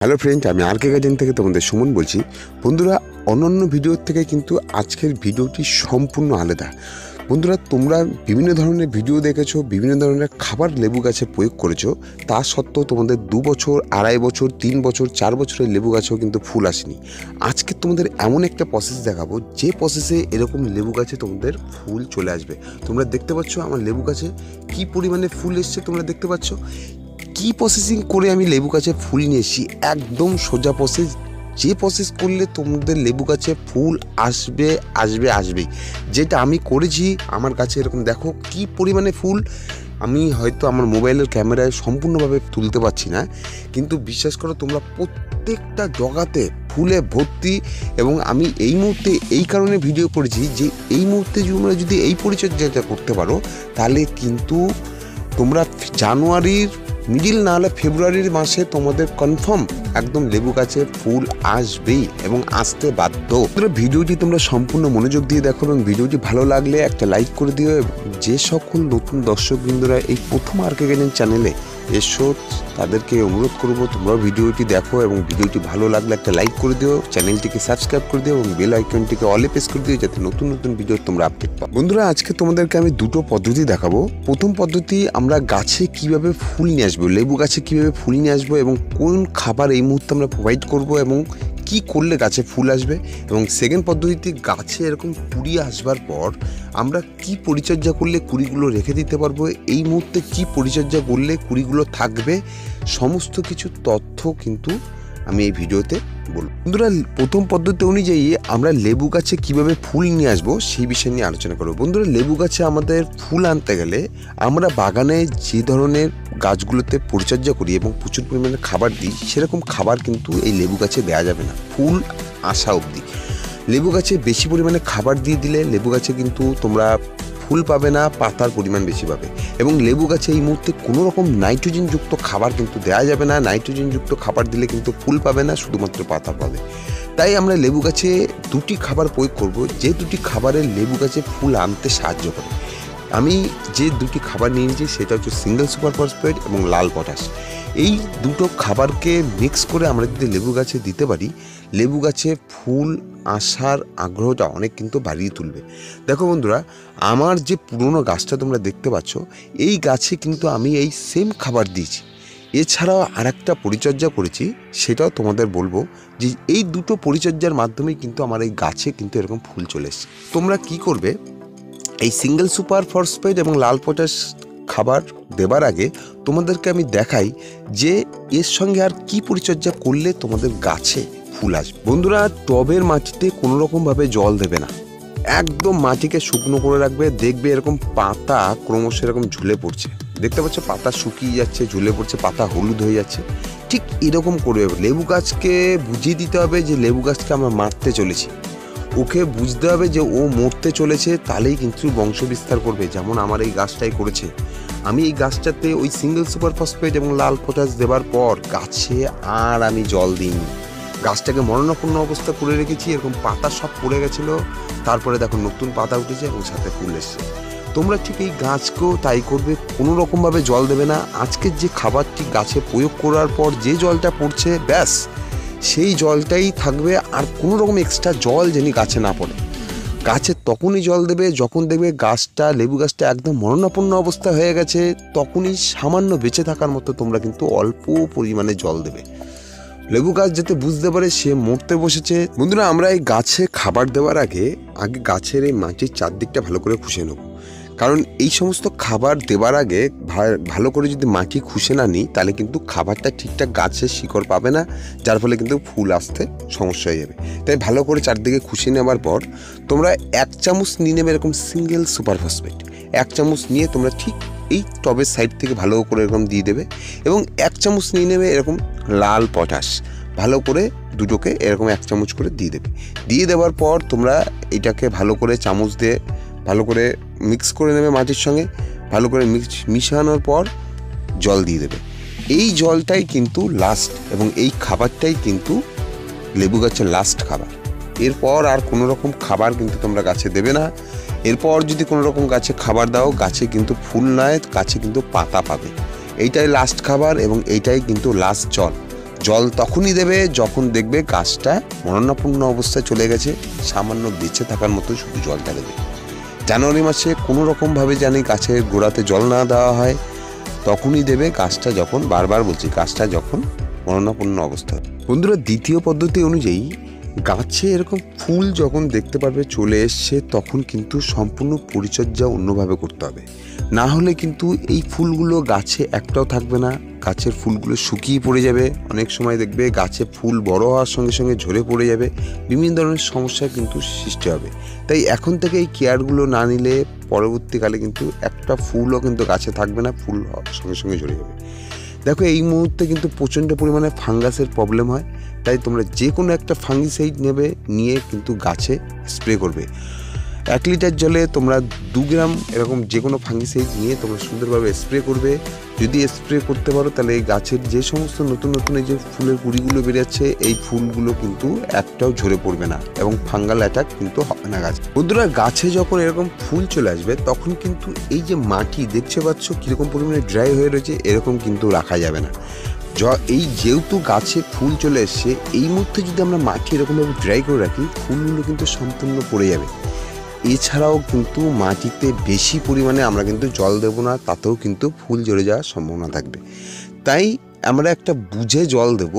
Hello friend, আমি আরকে garden থেকে তোমাদের সুমন বলছি। বন্ধুরা, অন্যান্য ভিডিওর থেকে কিন্তু আজকের ভিডিওটি সম্পূর্ণ আলাদা। বন্ধুরা, তোমরা বিভিন্ন ধরনের ভিডিও দেখেছো, বিভিন্ন ধরনের খাবার লেবু গাছে প্রয়োগ করেছো, তা সত্ত্বেও তোমাদের 2 বছর, 2.5 বছর, 3 বছর, 4 বছরের লেবু গাছেও কিন্তু ফুল আসেনি। আজকে তোমাদের এমন একটা প্রসেস দেখাবো, যে প্রসেসে এরকম লেবু গাছে তোমাদের ফুল চলে আসবে। তোমরা দেখতে পাচ্ছ আমার লেবু গাছে কি পরিমাণে ফুল এসছে, তোমরা দেখতে পাচ্ছ। কি প্রসেসিং করে আমি লেবু গাছে ফুল নিয়ে এসেছি, একদম সোজা প্রসেস। যে প্রসেস করলে তোমাদের লেবু গাছে ফুল আসবে আসবে আসবেই, যেটা আমি করেছি। আমার গাছে এরকম দেখো কি পরিমাণে ফুল। আমি হয়তো আমার মোবাইলের ক্যামেরায় সম্পূর্ণভাবে তুলতে পারছি না, কিন্তু বিশ্বাস করো তোমরা, প্রত্যেকটা জগাতে ফুলে ভর্তি। এবং আমি এই মুহূর্তে এই কারণে ভিডিও করেছি যে এই মুহূর্তে তোমরা যদি এই পরিচর্যাটা করতে পারো, তাহলে কিন্তু তোমরা জানুয়ারির মিডিল না হলে ফেব্রুয়ারির মাসে তোমাদের কনফার্ম একদম লেবু গাছে ফুল আসবেই এবং আসতে বাধ্য। ভিডিওটি তোমরা সম্পূর্ণ মনোযোগ দিয়ে দেখো এবং ভিডিওটি ভালো লাগলে একটা লাইক করে দিও। যে সকল নতুন দর্শকবৃন্দরা এই প্রথম আরকে গার্ডেন চ্যানেলে এসো, তাদেরকে অনুরোধ করবো তোমরাও ভিডিওটি দেখো এবং ভিডিওটি ভালো লাগলে একটা লাইক করে দিও, চ্যানেলটিকে সাবস্ক্রাইব করে দিও এবং বেল আইকনটিকে অলে প্রেস করে দিও, যাতে নতুন নতুন ভিডিও তোমরা আপডেট পাও। বন্ধুরা, আজকে তোমাদেরকে আমি দুটো পদ্ধতি দেখাবো। প্রথম পদ্ধতি, আমরা গাছে কিভাবে ফুল নিয়ে আসবো, লেবু গাছে কিভাবে ফুল নিয়ে আসবো এবং কোন খাবার এই মুহূর্তে আমরা প্রোভাইড করব এবং কি করলে গাছে ফুল আসবে। এবং সেকেন্ড পদ্ধতিতে, গাছে এরকম কুড়ি আসবার পর আমরা কি পরিচর্যা করলে কুড়িগুলো রেখে দিতে পারবো, এই মুহূর্তে কি পরিচর্যা করলে কুড়িগুলো থাকবে, সমস্ত কিছু তথ্য কিন্তু আমি এই ভিডিওতে বলব। বন্ধুরা, প্রথম পদ্ধতি অনুযায়ী আমরা লেবু গাছে কিভাবে ফুল নিয়ে আসবো সেই বিষয় নিয়ে আলোচনা করবো। বন্ধুরা, লেবু গাছে আমাদের ফুল আনতে গেলে আমরা বাগানে যে ধরনের গাছগুলোতে পরিচর্যা করি এবং প্রচুর পরিমাণে খাবার দিই, সেরকম খাবার কিন্তু এই লেবু গাছে দেওয়া যাবে না ফুল আসা অবধি। লেবু গাছে বেশি পরিমাণে খাবার দিয়ে দিলে লেবু গাছে কিন্তু তোমরা ফুল পাবে না, পাতার পরিমাণ বেশি পাবে। এবং লেবু গাছে এই মুহূর্তে কোনো রকম নাইট্রোজেনযুক্ত খাবার কিন্তু দেওয়া যাবে না। নাইট্রোজেনযুক্ত খাবার দিলে কিন্তু ফুল পাবে না, শুধুমাত্র পাতা পাবে। তাই আমরা লেবু গাছে দুটি খাবার প্রয়োগ করব, যে দুটি খাবারের লেবু গাছে ফুল আনতে সাহায্য করে। আমি যে দুটি খাবার নিয়ে নিয়েছি সেটা হচ্ছে সিঙ্গেল সুপার ফসফেট এবং লাল পটাশ। এই দুটো খাবারকে মিক্স করে আমরা যদি লেবু গাছে দিতে পারি, লেবু গাছে ফুল আসার আগ্রহটা অনেক কিন্তু বাড়িয়ে তুলবে। দেখো বন্ধুরা, আমার যে পুরনো গাছটা তোমরা দেখতে পাচ্ছ, এই গাছে কিন্তু আমি এই সেম খাবার দিয়েছি। এছাড়াও আরেকটা পরিচর্যা করেছি, সেটাও তোমাদের বলবো যে এই দুটো পরিচর্যার মাধ্যমেই কিন্তু আমার এই গাছে কিন্তু এরকম ফুল চলে এসেছে। তোমরা কি করবে, এই সিঙ্গেল সুপার ফসফেট এবং লাল পটাশ খাবার দেবার আগে তোমাদেরকে আমি দেখাই যে এর সঙ্গে আর কি পরিচর্যা করলে তোমাদের গাছে ফুল আসবে। বন্ধুরা, টবের মাটিতে কোনো রকমভাবে জল দেবে না, একদম মাটিকে শুকনো করে রাখবে। দেখবে এরকম পাতা ক্রমশ এরকম ঝুলে পড়ছে, দেখতে পাচ্ছ পাতা শুকিয়ে যাচ্ছে, ঝুলে পড়ছে, পাতা হলুদ হয়ে যাচ্ছে। ঠিক এরকম করবে। লেবু গাছকে বুঝিয়ে দিতে হবে যে লেবু গাছকে আমরা মারতে চলেছি, ওকে বুঝতে হবে যে ও মরতে চলেছে, তাহলেই কিন্তু বংশ বিস্তার করবে। যেমন আমার এই গাছটাই করেছে। আমি এই গাছটাতে ওই সিঙ্গেল সুপার ফসফেট এবং লাল পটাশ দেবার পর গাছে আর আমি জল দিইনি, গাছটাকে মরণাপন্ন অবস্থা করে রেখেছি। এরকম পাতা সব পড়ে গেছিলো, তারপরে দেখো নতুন পাতা উঠেছে এবং সাথে ফুল এসছে। তোমরা ঠিক এই গাছকেও তাই করবে, কোনো রকমভাবে জল দেবে না। আজকের যে খাবারটি গাছে প্রয়োগ করার পর যে জলটা পড়ছে, ব্যাস সেই জলটাই থাকবে, আর কোনো রকম এক্সট্রা জল যেন গাছে না পড়ে। গাছে তখনই জল দেবে যখন দেখবে গাছটা, লেবু গাছটা একদম মরণাপন্ন অবস্থা হয়ে গেছে, তখনই সামান্য বেঁচে থাকার মতো তোমরা কিন্তু অল্প পরিমাণে জল দেবে। লেবু গাছ যাতে বুঝতে পারে সে মরতে বসেছে। বন্ধুরা, আমরা এই গাছে খাবার দেওয়ার আগে গাছের এই মাটির চারদিকটা ভালো করে খুশে নেব। কারণ এই সমস্ত খাবার দেওয়ার আগে ভালো করে যদি মাটি খুশে না নিই, তাহলে কিন্তু খাবারটা ঠিকঠাক গাছের শিকড় পাবে না, যার ফলে কিন্তু ফুল আসতে সমস্যা হয়ে যাবে। তাই ভালো করে চারদিকে খুশে নেওয়ার পর তোমরা 1 চামচ নিয়ে নেবে এরকম সিঙ্গেল সুপার ফসফেট। 1 চামচ নিয়ে তোমরা ঠিক এই টবের সাইড থেকে ভালো করে এরকম দিয়ে দেবে। এবং 1 চামচ নিয়ে নেবে এরকম লাল পটাশ, ভালো করে দুটোকে এরকম 1 চামচ করে দিয়ে দেবে। দিয়ে দেওয়ার পর তোমরা এটাকে ভালো করে চামচ দিয়ে ভালো করে মিক্স করে নেবে মাটির সঙ্গে। ভালো করে মিশানোর পর জল দিয়ে দেবে। এই জলটাই কিন্তু লাস্ট, এবং এই খাবারটাই কিন্তু লেবু গাছের লাস্ট খাবার। এরপর আর কোনো রকম খাবার কিন্তু তোমরা গাছে দেবে না। এরপর যদি কোনো রকম গাছে খাবার দাও, গাছে কিন্তু ফুল নয়, গাছে কিন্তু পাতা পাবে। এইটাই লাস্ট খাবার এবং এইটাই কিন্তু লাস্ট জল। জল তখনই দেবে যখন দেখবে গাছটা মরণাপন্ন অবস্থায় চলে গেছে, সামান্য বেঁচে থাকার মতো শুধু জলটা দেবে। জানুয়ারি মাসে কোনো রকমভাবে জানি গাছের গোড়াতে জল না দেওয়া হয়, তখনই দেবে গাছটা যখন, বারবার বলছি, গাছটা যখন মরণাপন্ন অবস্থা। বন্ধুরা, দ্বিতীয় পদ্ধতি অনুযায়ী গাছে এরকম ফুল যখন দেখতে পারবে চলে এসছে, তখন কিন্তু সম্পূর্ণ পরিচর্যা অন্যভাবে করতে হবে। না হলে কিন্তু এই ফুলগুলো গাছে একটাও থাকবে না, গাছের ফুলগুলো শুকিয়ে পড়ে যাবে। অনেক সময় দেখবে গাছে ফুল বড় হওয়ার সঙ্গে সঙ্গে ঝরে পড়ে যাবে, বিভিন্ন ধরনের সমস্যা কিন্তু সৃষ্টি হবে। তাই এখন থেকে এই কেয়ারগুলো না নিলে পরবর্তীকালে কিন্তু একটা ফুলও কিন্তু গাছে থাকবে না, ফুল সঙ্গে সঙ্গে ঝরে যাবে। দেখো, এই মুহূর্তে কিন্তু প্রচণ্ড পরিমাণে ফাঙ্গাসের প্রবলেম হয়, তাই তোমরা যে কোনো একটা ফাঙ্গিসাইড নেবে, নিয়ে কিন্তু গাছে স্প্রে করবে। 1 লিটার জলে তোমরা 2 গ্রাম এরকম যে কোনো ফাঙ্গিসাইড নিয়ে তোমরা সুন্দরভাবে স্প্রে করবে। যদি স্প্রে করতে পারো তাহলে এই গাছের যে সমস্ত নতুন নতুন এই যে ফুলের কুড়িগুলো বেরোচ্ছে, এই ফুলগুলো কিন্তু একটাও ঝরে পড়বে না এবং ফাঙ্গাল অ্যাটাক কিন্তু হবে না গাছ। বন্ধুরা, গাছে যখন এরকম ফুল চলে আসবে তখন কিন্তু এই যে মাটি দেখতে পাচ্ছ কীরকম পরিমাণে ড্রাই হয়ে রয়েছে, এরকম কিন্তু রাখা যাবে না। এই যেহেতু গাছে ফুল চলে এসছে, এই মুহূর্তে যদি আমরা মাটি এরকমভাবে ড্রাই করে রাখি, ফুলগুলো কিন্তু সম্পূর্ণ পড়ে যাবে। এছাড়াও কিন্তু মাটিতে বেশি পরিমাণে আমরা কিন্তু জল দেবো না, তাতেও কিন্তু ফুল ঝরে যাওয়ার সম্ভাবনা থাকবে। তাই আমরা একটা বুঝে জল দেব,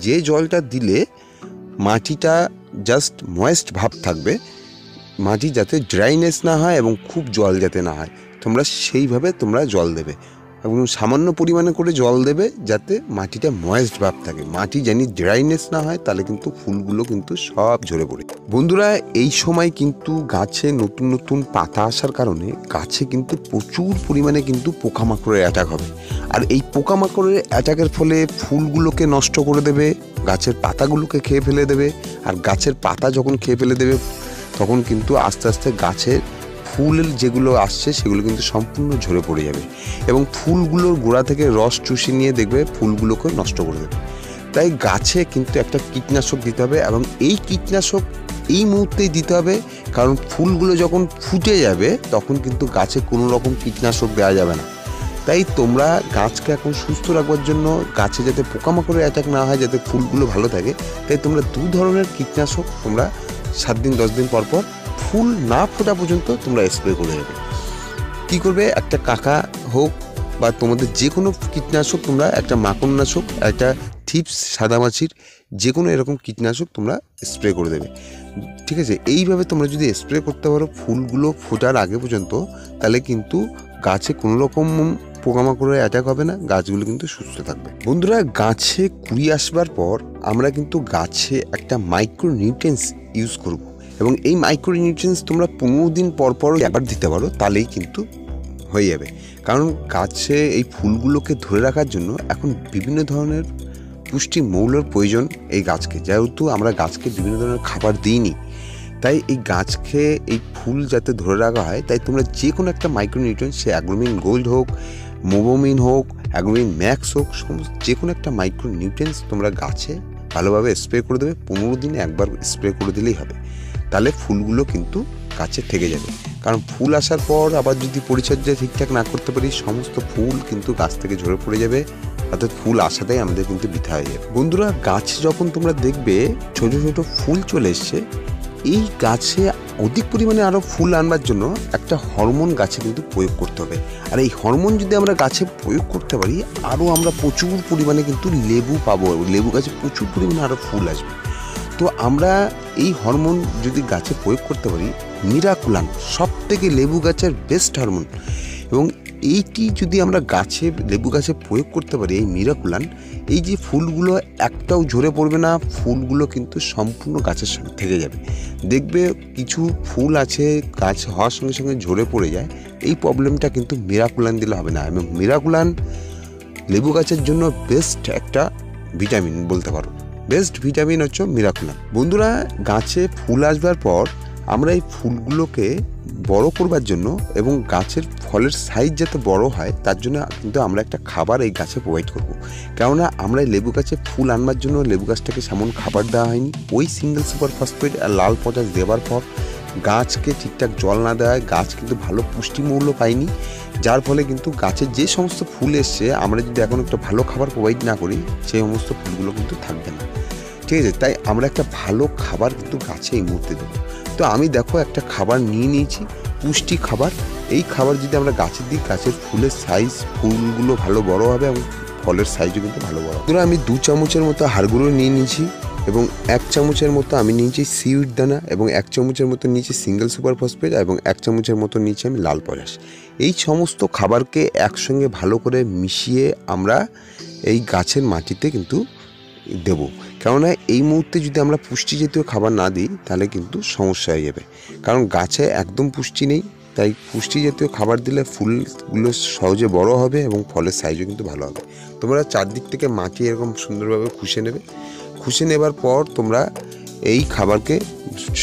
যে জলটা দিলে মাটিটা জাস্ট ময়েস্ট ভাব থাকবে, মাটি যাতে ড্রাইনেস না হয় এবং খুব জল যাতে না হয়, তোমরা সেইভাবে তোমরা জল দেবে এবং সামান্য পরিমাণে করে জল দেবে, যাতে মাটিটা ময়েস্ট ভাব থাকে। মাটি জানি ড্রাইনেস না হয়, তাহলে কিন্তু ফুলগুলো কিন্তু সব ঝরে পড়ে। বন্ধুরা, এই সময় কিন্তু গাছে নতুন নতুন পাতা আসার কারণে গাছে কিন্তু প্রচুর পরিমাণে কিন্তু পোকামাকড়ের অ্যাটাক হবে। আর এই পোকামাকড়ের অ্যাটাকের ফলে ফুলগুলোকে নষ্ট করে দেবে, গাছের পাতাগুলোকে খেয়ে ফেলে দেবে। আর গাছের পাতা যখন খেয়ে ফেলে দেবে, তখন কিন্তু আস্তে আস্তে গাছের ফুলের যেগুলো আসছে সেগুলো কিন্তু সম্পূর্ণ ঝরে পড়ে যাবে এবং ফুলগুলোর গোড়া থেকে রস চুষে নিয়ে দেখবে ফুলগুলোকে নষ্ট করে দেবে। তাই গাছে কিন্তু একটা কীটনাশক দিতে হবে এবং এই কীটনাশক এই মুহূর্তেই দিতে হবে, কারণ ফুলগুলো যখন ফুটে যাবে তখন কিন্তু গাছে কোনো রকম কীটনাশক দেওয়া যাবে না। তাই তোমরা গাছকে এখন সুস্থ রাখবার জন্য, গাছে যাতে পোকামাকড়ের অ্যাটাক না হয়, যাতে ফুলগুলো ভালো থাকে, তাই তোমরা 2 ধরনের কীটনাশক তোমরা 7 দিন 10 দিন পর পর ফুল না ফোটা পর্যন্ত তোমরা স্প্রে করে দেবে। কী করবে, একটা কাকা হোক বা তোমাদের যে কোনো কীটনাশক, তোমরা একটা মাকড়নাশক, একটা থিপস, সাদামাছির যে কোনো এরকম কীটনাশক তোমরা স্প্রে করে দেবে। ঠিক আছে, এইভাবে তোমরা যদি স্প্রে করতে পারো ফুলগুলো ফোটার আগে পর্যন্ত, তাহলে কিন্তু গাছে কোনো রকম পোকামাকড়ের অ্যাটাক হবে না, গাছগুলো কিন্তু সুস্থ থাকবে। বন্ধুরা, গাছে কুড়ি আসবার পর আমরা কিন্তু গাছে একটা মাইক্রো নিউট্রিয়েন্টস ইউজ করব এবং এই মাইক্রো নিউট্রিয়েন্টস তোমরা 15 দিন পর পর একবার দিতে পারো, তাহলেই কিন্তু হয়ে যাবে। কারণ গাছে এই ফুলগুলোকে ধরে রাখার জন্য এখন বিভিন্ন ধরনের পুষ্টি মৌলের প্রয়োজন এই গাছকে, যেহেতু আমরা গাছকে বিভিন্ন ধরনের খাবার দিইনি। তাই এই গাছকে এই ফুল যাতে ধরে রাখা হয়, তাই তোমরা যে কোনো একটা মাইক্রো নিউট্রিয়েন্টস, সে অ্যাগ্রোমিন গোল্ড হোক, মোবোমিন হোক, অ্যাগ্রোমিন ম্যাক্স হোক, সমস্ত যে কোনো একটা মাইক্রো নিউট্রিয়েন্টস তোমরা গাছে ভালোভাবে স্প্রে করে দেবে। 15 দিনে একবার স্প্রে করে দিলেই হবে, তাহলে ফুলগুলো কিন্তু গাছে থেকে যাবে। কারণ ফুল আসার পর আবার যদি পরিচর্যা ঠিকঠাক না করতে পারি, সমস্ত ফুল কিন্তু গাছ থেকে ঝরে পড়ে যাবে, অর্থাৎ ফুল আসাটাই আমাদের কিন্তু বৃথা হয়ে যাবে। বন্ধুরা, গাছে যখন তোমরা দেখবে ছোট ছোট ফুল চলে এসছে, এই গাছে অধিক পরিমাণে আরও ফুল আনবার জন্য একটা হরমোন গাছে কিন্তু প্রয়োগ করতে হবে। আর এই হরমোন যদি আমরা গাছে প্রয়োগ করতে পারি, আরও আমরা প্রচুর পরিমাণে কিন্তু লেবু পাবো, লেবু গাছে প্রচুর পরিমাণে আরও ফুল আসবে। তো আমরা এই হরমোন যদি গাছে প্রয়োগ করতে পারি, মিরাকুলান সবথেকে লেবু গাছের বেস্ট হরমোন, এবং এইটি যদি আমরা গাছে, লেবু গাছে প্রয়োগ করতে পারি এই মিরাকুলান, এই যে ফুলগুলো একটাও ঝরে পড়বে না, ফুলগুলো কিন্তু সম্পূর্ণ গাছের সঙ্গে থেকে যাবে। দেখবে কিছু ফুল আছে গাছ হওয়ার সঙ্গে সঙ্গে ঝরে পড়ে যায়, এই প্রবলেমটা কিন্তু মিরাকুলান দিলে হবে না। এবং মিরাকুলান লেবু গাছের জন্য বেস্ট একটা ভিটামিন বলতে পারো, বেস্ট ভিটামিন হচ্ছে মিরাকুলান। বন্ধুরা, গাছে ফুল আসবার পর আমরা এই ফুলগুলোকে বড় করবার জন্য এবং গাছের ফলের সাইজ যাতে বড় হয়, তার জন্য কিন্তু আমরা একটা খাবার এই গাছে প্রোভাইড করব। কেননা আমরা লেবু গাছে ফুল আনবার জন্য লেবু গাছটাকে সেমন খাবার দেওয়া হয়নি। ওই সিঙ্গেল সুপার ফসফেট আর লাল পটাশ দেওয়ার পর গাছকে ঠিকঠাক জল না দেওয়ায় গাছ কিন্তু ভালো পুষ্টিমূল্য পায়নি, যার ফলে কিন্তু গাছের যে সমস্ত ফুল এসছে আমরা যদি এখন একটা ভালো খাবার প্রোভাইড না করি সেই সমস্ত ফুলগুলো কিন্তু থাকবে না। ঠিক আছে, তাই আমরা একটা ভালো খাবার কিন্তু গাছে এই মুহূর্তে দেবো। তো আমি দেখো একটা খাবার নিয়ে নিয়েছি, পুষ্টি খাবার। এই খাবার যদি আমরা গাছের দিই, গাছের ফুলের সাইজ, ফুলগুলো ভালো বড় হবে এবং ফলের সাইজও কিন্তু ভালো বড় হবে। আমি 2 চামচের মতো হাড় গুঁড়ো নিয়ে নিয়েছি এবং 1 চামচের মতো আমি নিয়েছি সিউইড দানা এবং 1 চামচের মতো নিয়েছি সিঙ্গেল সুপার ফসফেট এবং 1 চামচের মতো নিয়েছি আমি লাল পটাশ। এই সমস্ত খাবারকে একসঙ্গে ভালো করে মিশিয়ে আমরা এই গাছের মাটিতে কিন্তু দেব। কেননা এই মুহূর্তে যদি আমরা পুষ্টি জাতীয় খাবার না দিই তাহলে কিন্তু সমস্যা হয়ে যাবে, কারণ গাছে একদম পুষ্টি নেই। তাই পুষ্টি জাতীয় খাবার দিলে ফুলগুলো সহজে বড় হবে এবং ফলের সাইজও কিন্তু ভালো হবে। তোমরা চারদিক থেকে মাটি এরকম সুন্দরভাবে খুশে নেবে। খুশে নেবার পর তোমরা এই খাবারকে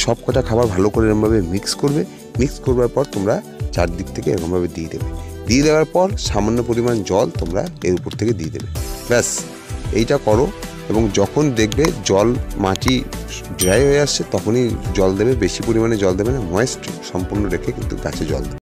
সব কটা খাবার ভালো করে এরকমভাবে মিক্স করবে। মিক্স করবার পর তোমরা চারদিক থেকে এরকমভাবে দিয়ে দেবে। দিয়ে দেওয়ার পর সামান্য পরিমাণ জল তোমরা এর উপর থেকে দিয়ে দেবে। ব্যাস এইটা করো এবং যখন দেখবে জল মাটি ড্রাই হয়ে আসছে তখনই জল দেবে, বেশি পরিমাণে জল দেবে না, ময়েস্ট সম্পূর্ণ রেখে কিন্তু গাছে জল দেবে।